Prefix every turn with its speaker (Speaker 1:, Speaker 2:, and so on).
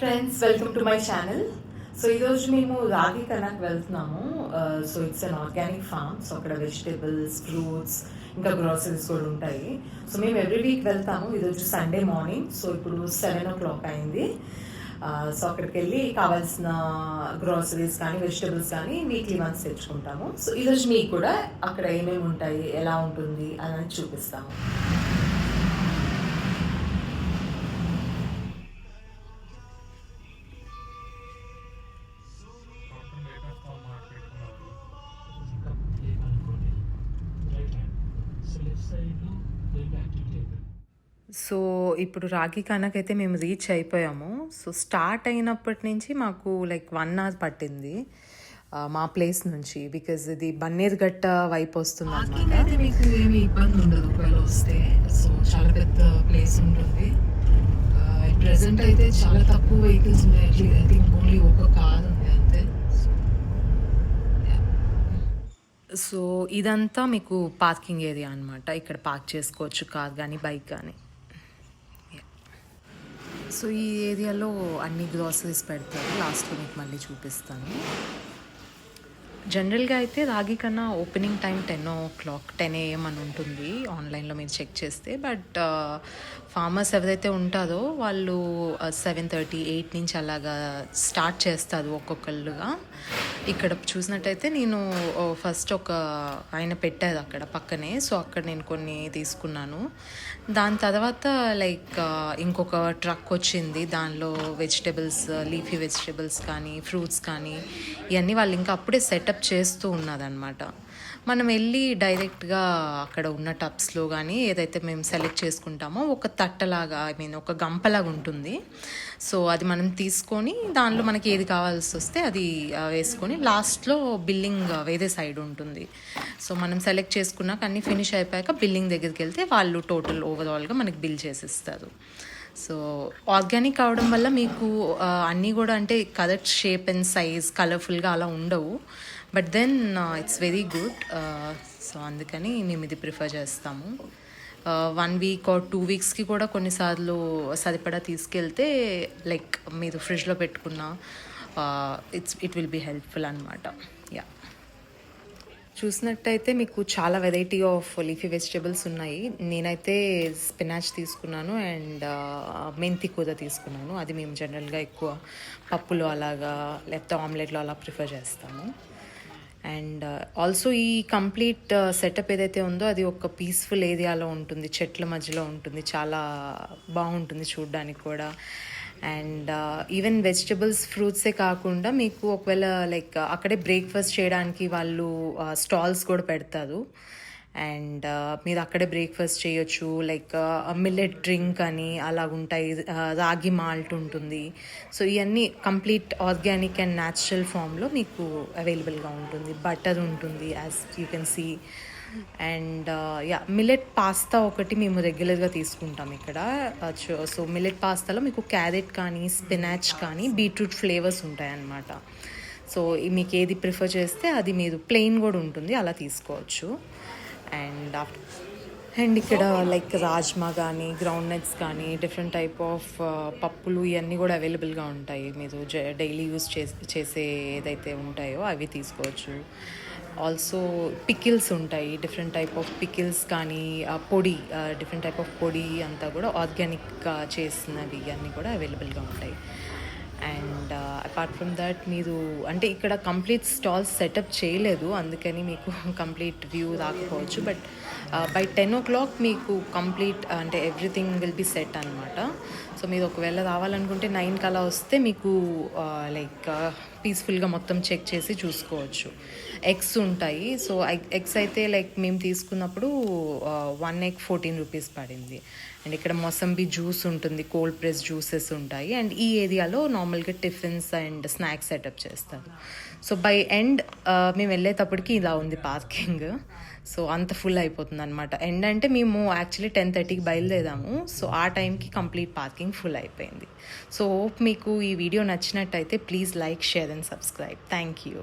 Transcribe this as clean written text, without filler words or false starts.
Speaker 1: Friends, welcome to my channel. So ఈరోజు మేము రాగి కనాక్ వెళ్తున్నాము. So it's an organic farm. So అక్కడ వెజిటేబుల్స్, ఫ్రూట్స్, ఇంకా గ్రోసరీస్ కూడా ఉంటాయి. సో మేము ఎవ్రీ వీక్ వెళ్తాము. ఈరోజు సండే మార్నింగ్. సో ఇప్పుడు 7 o'clock అయింది. సో అక్కడికి వెళ్ళి కావాల్సిన గ్రోసరీస్ కానీ వెజిటేబుల్స్ కానీ వీక్లీ వన్స్ తెచ్చుకుంటాము. సో ఈరోజు మీకు కూడా అక్కడ ఏమేమి ఉంటాయి, ఎలా ఉంటుంది అని చూపిస్తాము. సో ఇప్పుడు రాగి కనక్ అయితే మేము రీచ్ అయిపోయాము. సో స్టార్ట్ అయినప్పటి నుంచి మాకు లైక్ 1 hour పట్టింది మా ప్లేస్ నుంచి. బికాజ్ ఇది బన్నేరుగట్ట వైపు వస్తుంది అనమాట. అయితే మీకు ఏమి ఇబ్బంది ఉండదు ఒకవేళ వస్తే. సో చాలా పెద్ద ప్లేస్ ఉంటుంది. ప్రెసెంట్ అయితే చాలా తక్కువ వెహికల్స్ ఉన్నాయి. ఐ థింక్ ఓన్లీ ఒక కార్ ఉంది అంతే. సో ఇదంతా మీకు పార్కింగ్ ఏరియా అనమాట. ఇక్కడ పార్క్ చేసుకోవచ్చు కార్ కానీ బైక్ కానీ. సో ఈ ఏరియాలో అన్ని గ్రాసరీస్ పెడతారు. లాస్ట్లో మీకు మళ్ళీ చూపిస్తాను. జనరల్గా అయితే రాగి కన్నా ఓపెనింగ్ టైం 10 AM అని ఉంటుంది ఆన్లైన్లో మీరు చెక్ చేస్తే. బట్ ఫార్మర్స్ ఎవరైతే ఉంటారో వాళ్ళు 7:30, 8 నుంచి అలాగా స్టార్ట్ చేస్తారు ఒక్కొక్కళ్ళుగా. ఇక్కడ చూసినట్టయితే నేను ఫస్ట్ ఒక ఆయన పెట్టారు అక్కడ పక్కనే. సో అక్కడ నేను కొన్ని తీసుకున్నాను. దాని తర్వాత లైక్ ఇంకొక ట్రక్ వచ్చింది. దానిలో వెజిటేబుల్స్, లీఫీ వెజిటేబుల్స్ కానీ ఫ్రూట్స్ కానీ ఇవన్నీ వాళ్ళు ఇంకా అప్పుడే సెటప్ చేస్తూ ఉన్నదన్నమాట. మనం వెళ్ళి డైరెక్ట్గా అక్కడ ఉన్న టబ్స్లో కానీ ఏదైతే మేము సెలెక్ట్ చేసుకుంటామో ఒక తట్టలాగా, ఒక గంపలాగా ఉంటుంది. సో అది మనం తీసుకొని దానిలో మనకి ఏది కావాల్సి వస్తే అది వేసుకొని లాస్ట్లో బిల్లింగ్ వేరే సైడ్ ఉంటుంది. సో మనం సెలెక్ట్ చేసుకున్నాక అన్నీ ఫినిష్ అయిపోయాక బిల్లింగ్ దగ్గరికి వెళ్తే వాళ్ళు టోటల్ ఓవరాల్గా మనకి బిల్ చేసిస్తారు. సో ఆర్గానిక్ అవడం వల్ల మీకు అన్నీ కూడా అంటే కరెక్ట్ షేప్ అండ్ సైజ్ కలర్ఫుల్గా అలా ఉండవు. But then it's very good. So అందుకని మేము ఇది ప్రిఫర్ చేస్తాము. 1 week or 2 weeksకి కూడా కొన్నిసార్లు సరిపడా తీసుకెళ్తే లైక్ మీరు ఫ్రిడ్జ్లో పెట్టుకున్న ఇట్ విల్ బీ హెల్ప్ఫుల్ అనమాట. యా, చూసినట్టయితే మీకు చాలా వెరైటీ ఆఫ్ లీఫీ వెజిటేబుల్స్ ఉన్నాయి. నేనైతే స్పినాచ్ తీసుకున్నాను అండ్ మెంతి కూర తీసుకున్నాను. అది మేము జనరల్గా ఎక్కువ పప్పులో అలాగా లేకపోతే ఆమ్లెట్లో అలా ప్రిఫర్ చేస్తాము. అండ్ ఆల్సో ఈ కంప్లీట్ సెటప్ ఏదైతే ఉందో అది ఒక పీస్ఫుల్ ఏరియాలో ఉంటుంది, చెట్ల మధ్యలో ఉంటుంది. చాలా బాగుంటుంది చూడడానికి కూడా. అండ్ ఈవెన్ వెజిటబుల్స్, ఫ్రూట్సే కాకుండా మీకు ఒకవేళ లైక్ అక్కడే బ్రేక్ఫాస్ట్ చేయడానికి వాళ్ళు స్టాల్స్ కూడా పెడతారు. అండ్ మీరు అక్కడే బ్రేక్ఫాస్ట్ చేయొచ్చు. లైక్ మిల్లెట్ డ్రింక్ అని అలా ఉంటాయి, రాగి మాల్ట్ ఉంటుంది. సో ఇవన్నీ కంప్లీట్ ఆర్గానిక్ అండ్ న్యాచురల్ ఫామ్లో మీకు అవైలబుల్గా ఉంటుంది. బటర్ ఉంటుంది as you can see. And millet pasta ఒకటి మేము రెగ్యులర్గా తీసుకుంటాం ఇక్కడ. సో మిల్లెట్ పాస్తాలో మీకు క్యారెట్ కానీ స్పినాచ్ కానీ బీట్రూట్ ఫ్లేవర్స్ ఉంటాయన్నమాట. సో మీకు ఏది ప్రిఫర్ చేస్తే అది మీరు ప్లెయిన్ కూడా ఉంటుంది, అలా తీసుకోవచ్చు. అండ్ ఇక్కడ లైక్ రాజ్మా కానీ గ్రౌండ్ నట్స్ కానీ డిఫరెంట్ టైప్ ఆఫ్ పప్పులు ఇవన్నీ కూడా అవైలబుల్గా ఉంటాయి. మీరు డైలీ యూజ్ చేసే ఏదైతే ఉంటాయో అవి తీసుకోవచ్చు. ఆల్సో పికిల్స్ ఉంటాయి, డిఫరెంట్ టైప్ ఆఫ్ పికిల్స్ కానీ పొడి, డిఫరెంట్ టైప్ ఆఫ్ పొడి అంతా కూడా ఆర్గానిక్గా చేసినవి అన్నీ కూడా అవైలబుల్గా ఉంటాయి. అండ్ అపార్ట్ ఫ్రమ్ దట్ మీరు అంటే ఇక్కడ కంప్లీట్ స్టాల్స్ సెటప్ చేయలేదు, అందుకని మీకు కంప్లీట్ వ్యూ రాకపోవచ్చు. బట్ బై 10 o'clock మీకు కంప్లీట్ అంటే ఎవ్రీథింగ్ విల్ బి సెట్ అనమాట. సో మీరు ఒకవేళ రావాలనుకుంటే 9 అలా వస్తే మీకు లైక్ పీస్ఫుల్గా మొత్తం చెక్ చేసి చూసుకోవచ్చు. ఎగ్స్ ఉంటాయి. సో ఎగ్స్ అయితే లైక్ మేము తీసుకున్నప్పుడు 1 egg 14 rupees పడింది. అండ్ ఇక్కడ మొసంబీ జ్యూస్ ఉంటుంది, కోల్డ్ ప్రెస్ జ్యూసెస్ ఉంటాయి. అండ్ ఈ ఏరియాలో నార్మల్గా టిఫిన్స్ అండ్ స్నాక్స్ సెటప్ చేస్తారు. సో బై ఎండ్ మేము వెళ్ళేటప్పటికి ఇలా ఉంది పార్కింగ్. సో అంత ఫుల్ అయిపోతుంది అనమాట. ఎండ్ అంటే మేము యాక్చువల్లీ 10:30కి బయలుదేరాము. సో ఆ టైంకి కంప్లీట్ పార్కింగ్ ఫుల్ అయిపోయింది. సో హోప్ మీకు ఈ వీడియో నచ్చినట్టయితే please like, share and subscribe. Thank you.